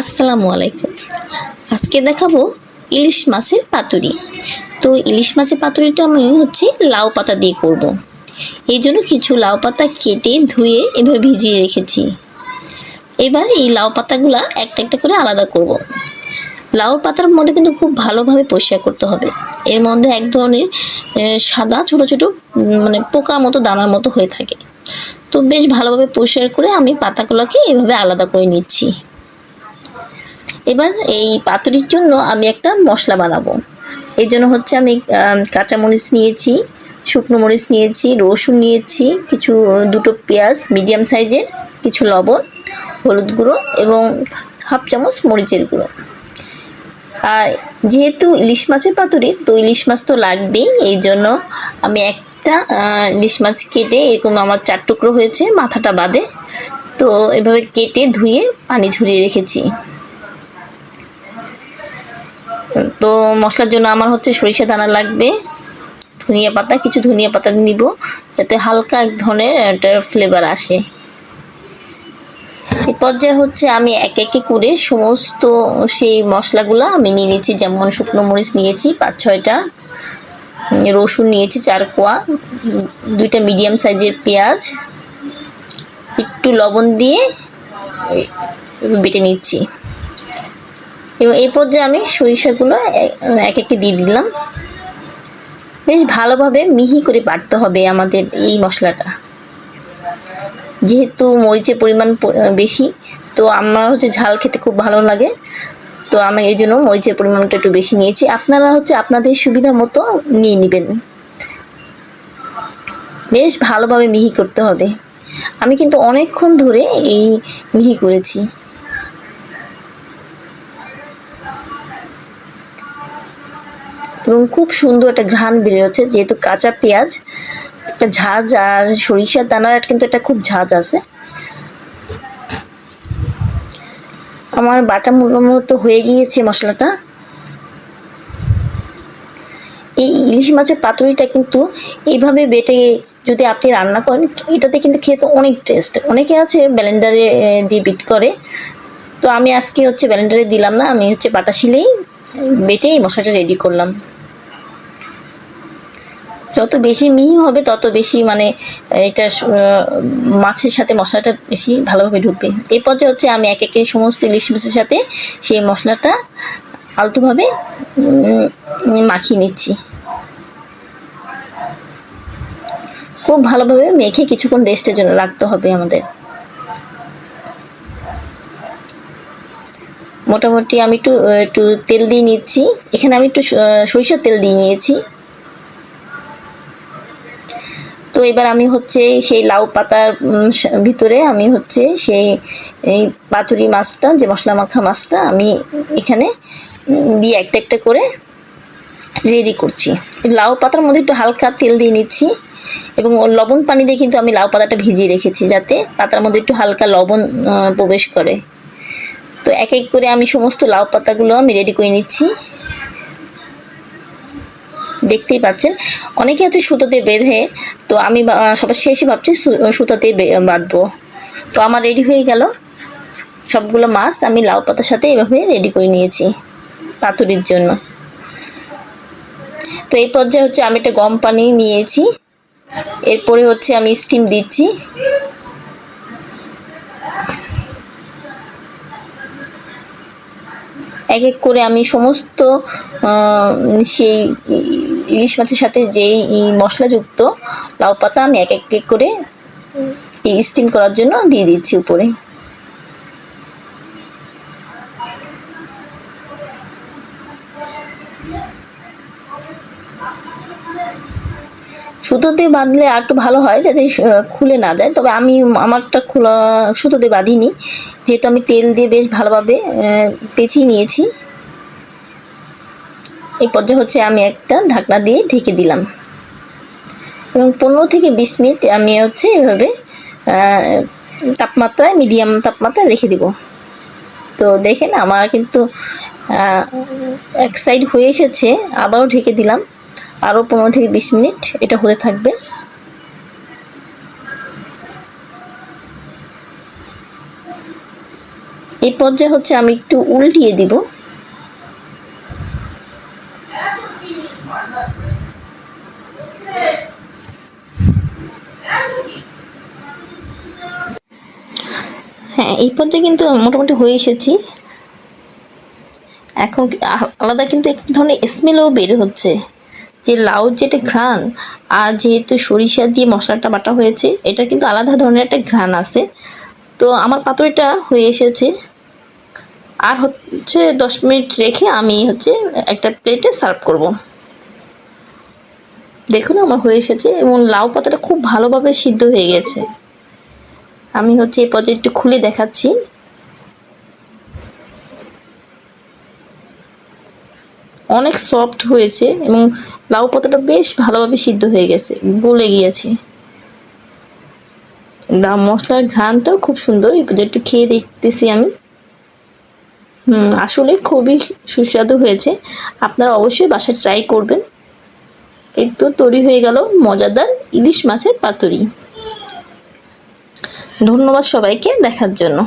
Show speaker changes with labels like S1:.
S1: আসসালামু আলাইকুম। আজকে দেখাবো ইলিশ মাছের পাতুরি। তো ইলিশ মাছের পাতুরিটা আমি লাউ পাতা দিয়ে করব। এই জন্য কিছু লাউ পাতা কেটে ধুয়ে এভাবে ভিজিয়ে রেখেছি। এবার এই লাউ পাতাগুলা একটা একটা করে আলাদা করব। লাউ পাতার মধ্যে কিন্তু খুব ভালোভাবে পরিষ্কার করতে হবে। এর মধ্যে এক ধরনের সাদা ছোট ছোট মানে পোকা মতো দানার মতো হয়ে থাকে। তো বেশ ভালোভাবে পরিষ্কার করে আমি পাতাগুলোকে এভাবে আলাদা করে নিচ্ছি। এবার এই পাতুরির জন্য আমি একটা মশলা বানাবো। এই জন্য আমি কাঁচামরিচ নিয়েছি, শুকনো মরিচ নিয়েছি, রসুন নিয়েছি, দুটো পেঁয়াজ মিডিয়াম সাইজের, কিছু লবণ, হলুদ গুঁড়ো এবং হাফ চামচ মরিচের গুঁড়ো। আর যেহেতু ইলিশ মাছের পাতুরি, তো ইলিশ মাছ তো লাগবেই। এই জন্য আমি একটা ইলিশ মাছ কেটে এরকম আমার 4 টুকরো হয়েছে, মাথাটা বাদে। তো এভাবে কেটে ধুয়ে পানি ঝরিয়ে রেখেছি। তো মশলার জন্য আমার সরিষা দানা লাগবে, ধনিয়া পাতা, কিছু ধনিয়া পাতা নিব যাতে হালকা এক ধরনের একটা ফ্লেভার আসে। এই পর্যায়ে আমি এক একে করে সমস্ত সেই মশলাগুলো আমি নিয়ে নিয়েছি। যেমন শুকনো মরিচ নিয়েছি 5-6টা, রসুন নিয়েছি 4 কোয়া, 2টা মিডিয়াম সাইজের পেঁয়াজ, একটু লবণ দিয়ে বেটে নিচ্ছি। এবং এই পর্যায়ে আমি সরিষাগুলো এক একে দিয়ে দিলাম। বেশ ভালোভাবে মিহি করে বাটতে হবে আমাদের এই মশলাটা। যেহেতু মরিচের পরিমাণ বেশি, তো আমার ঝাল খেতে খুব ভালো লাগে, তো আমি এই জন্য মরিচের পরিমাণটা একটু বেশি নিয়েছি। আপনারা আপনাদের সুবিধা মতো নিয়ে নেবেন। বেশ ভালোভাবে মিহি করতে হবে। আমি কিন্তু অনেকক্ষণ ধরে এই মিহি করেছি। এবং খুব সুন্দর একটা ঘ্রাণ বেরোচ্ছে, যেহেতু কাঁচা পেঁয়াজ, একটা ঝাঁজ, আর সরিষার দানার কিন্তু একটা খুব ঝাঁজ আছে। আমার বাটা মতো হয়ে গিয়েছে মশলাটা। এই ইলিশ মাছের পাতুরিটা কিন্তু এইভাবে বেটে যদি আপনি রান্না করেন, এটাতে কিন্তু খেতে অনেক টেস্ট। অনেকে আছে ব্লেন্ডারে দিয়ে বিট করে, তো আমি আজকে ব্লেন্ডারে দিলাম না, আমি বাটা শিলেই বেটে এই মশলাটা রেডি করলাম। যত বেশি মিহি হবে তত বেশি এটা মাছের সাথে মশলাটা বেশি ভালোভাবে ঢুকবে। এই পর্যায়ে আমি এক একে সমস্ত ইলিশ মাছের সাথে সেই মশলাটা আলতোভাবে মাখিয়ে নিচ্ছি। খুব ভালোভাবে মেখে কিছুক্ষণ রেস্টের জন্য রাখতে হবে আমাদের। মোটামুটি আমি একটু তেল দিয়ে নিচ্ছি। এখানে আমি একটু সরিষার তেল দিয়ে নিয়েছি। তো এবার আমি সেই লাউ পাতার ভিতরে আমি সেই এই পাতুরি মাছটা, যে মশলা মাখা মাছটা, আমি এখানে দিয়ে একটা একটা করে রেডি করছি। লাউ পাতার মধ্যে একটু হালকা তেল দিয়ে নিচ্ছি এবং লবণ পানি দিয়ে কিন্তু আমি লাউ পাতাটা ভিজিয়ে রেখেছি, যাতে পাতার মধ্যে একটু হালকা লবণ প্রবেশ করে। তো এক এক করে আমি সমস্ত লাউ পাতাগুলো আমি রেডি করে নিচ্ছি। দেখতেই পাচ্ছেন, অনেকে সুতোতে বেঁধে, তো আমি সবার শেষে ভাবছি সুতোতে বাঁধবো। তো আমার রেডি হয়ে গেল। সবগুলো মাছ আমি লাউ পাতার সাথে এভাবে রেডি করে নিয়েছি পাতুরির জন্য। তো এই পর্যায়ে আমি একটা গরম পানি নিয়েছি। এরপরে আমি স্টিম দিচ্ছি। এক এক করে আমি সমস্ত সেই ইলিশ মাছের সাথে যেই মশলাযুক্ত লাউ পাতা আমি এক এক করে এই স্টিম করার জন্য দিয়ে দিচ্ছি উপরে। সুতোতে বাঁধলে আর একটু ভালো হয়, যাতে খুলে না যায়। তবে আমি আমারটা খোলা সুতোতে বাঁধিনি, যেহেতু আমি তেল দিয়ে বেশ ভালোভাবে পেঁচিয়ে নিয়েছি। এই পর্যায়ে আমি একটা ঢাকনা দিয়ে ঢেকে দিলাম এবং 15 থেকে 20 মিনিট আমি এভাবে তাপমাত্রায়, মিডিয়াম তাপমাত্রায় রেখে দিব। তো দেখেন আমার কিন্তু এক সাইড হয়ে এসেছে, আবারও ঢেকে দিলাম। আরও 15 থেকে 20 মিনিট এটা হতে থাকবে। এই পর্যায়ে হচ্ছে আমি একটু উল্টিয়ে দিব। হ্যাঁ, এই পর্যায়ে কিন্তু মোটামুটি হয়ে এসেছি। এখন আলাদা কিন্তু এক ধরনের স্মেলও বের হচ্ছে, যে লাউ যেটা ঘ্রাণ, আর যেহেতু সরিষা দিয়ে মশলাটা বাটা হয়েছে, এটা কিন্তু আলাদা ধরনের একটা ঘ্রাণ আছে। তো আমার পাতুরিটা হয়ে এসেছে, আর হচ্ছে 10 মিনিট রেখে আমি হচ্ছে একটা প্লেটে সার্ভ করব। দেখুন আমার হয়ে এসেছে এবং লাউ পাতাটা খুব ভালোভাবে সিদ্ধ হয়ে গেছে। আমি হচ্ছে এই পর্যায়ে একটু খুলে দেখাচ্ছি। অনেক সফট হয়েছে এবং লাউ পাতাটা বেশ ভালোভাবে সিদ্ধ হয়ে গেছে, গলে গিয়েছে। মশলার ঘ্রাণটাও খুব সুন্দর। এই পর্যায়ে একটু খেয়ে দেখতেছি আমি। আসলে খুবই সুস্বাদু হয়েছে। আপনারা অবশ্যই বাসায় ট্রাই করবেন। এই তো তৈরি হয়ে গেল মজাদার ইলিশ মাছের পাতুরি। ধন্যবাদ সবাইকে দেখার জন্য।